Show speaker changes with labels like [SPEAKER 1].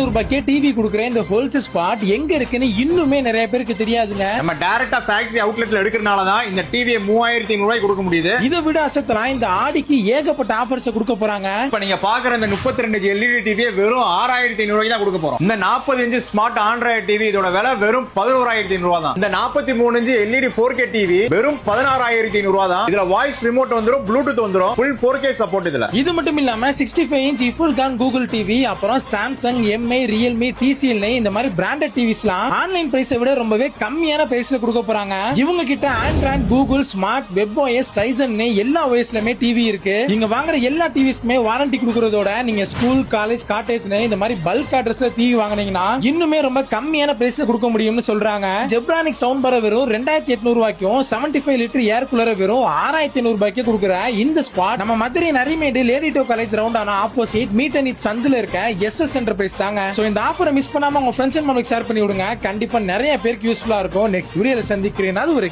[SPEAKER 1] ரூபாய்க்கே TV கொடுக்குற இந்த wholesale spot எங்க இருக்குன்னு இன்னுமே நிறைய பேருக்கு தெரியாதுங்க.
[SPEAKER 2] நம்ம டைரக்டா ஃபேக்டரி அவுட்லெட்ல எடுக்கிறனால தான் இந்த டிவியை 3500 ரூபாய்க்கு கொடுக்க முடியுது.
[SPEAKER 1] இதை விட அசத்தலாம் இந்த ஆடிக்கு ஏகப்பட்ட ஆஃபர்ஸ் கொடுக்க போறாங்க.
[SPEAKER 2] இப்ப நீங்க பாக்குற இந்த 32 எல்இடி டிவியை வெறும் 6500 ரூபாய்க்கு தான் கொடுக்க போறோம். இந்த 40 இன்ச் ஸ்மார்ட் ஆண்ட்ராய்டு டிவி இதோட விலை வெறும் 11500 ரூபாய் தான். இந்த 43 இன்ச் எல்இடி 4K டிவி வெறும் 16500 ரூபாய் தான். இதுல வாய்ஸ் ரிமோட் வந்துரும், ப்ளூடூத் வந்துரும், ஃபுல் 4K சப்போர்ட் இதுல.
[SPEAKER 1] இது மட்டும் இல்லாம 65 இன்ச் ஃபுல் கான் கூகுள் டிவி, அப்புறம் சாம்சங், எம்ஐ, ரியல்மி, டிசிஎல் இந்த மாதிரி பிராண்டட் டிவிஸ்லாம் ஆன்லைன் பிரைஸை விட ரொம்பவே கம்மியான பிரைஸ்ல கொடுக்க போறாங்க. இவங்க கிட்ட Android, Google, smart, web OS, Tizen எல்லா OSலயுமே டிவி இருக்கு. நீங்க வாங்குற எல்லா டிவிஸ்க்குமே வாரண்டி கொடுக்கறதோட நீங்க ஸ்கூல், காலேஜ், காட்டேஜ் இந்த மாதிரி பல்க் அட்ரஸ்ல டிவி வாங்குனீங்கன்னா இன்னுமே ரொம்ப கம்மியான பிரைஸ்ல கொடுக்க முடியும்னு சொல்றாங்க. ஜெப்ரானிக் சவுண்ட் பார் வெறும் 2800 ரூபாய்க்கும் 75 லிட்டர் ஏர் கூலர் வெறும் 6500 ரூபாய்க்கு கொடுக்குற இந்த ஸ்பாட் நம்ம மதுரை நரிமேடு லேடிடோ காலேஜ் ரவுண்டான ஆப்போசிட் மீட் அண்ட் சந்தில இருக்க SS என்டர்பிரைஸ் தாங்க. சோ இந்த ஆஃபரை மிஸ் பண்ணாம உங்க ஃப்ரெண்ட்ஸ் அண்ட் ஃபேமிலிக்கு ஷேர் பண்ணி விடுங்க. கண்டிப்பா நிறைய பேருக்கு யூஸ்ஃபுல்லா இருக்கும். நெக்ஸ்ட் வீடியோல சந்திக்கிறேன். அது ஒரு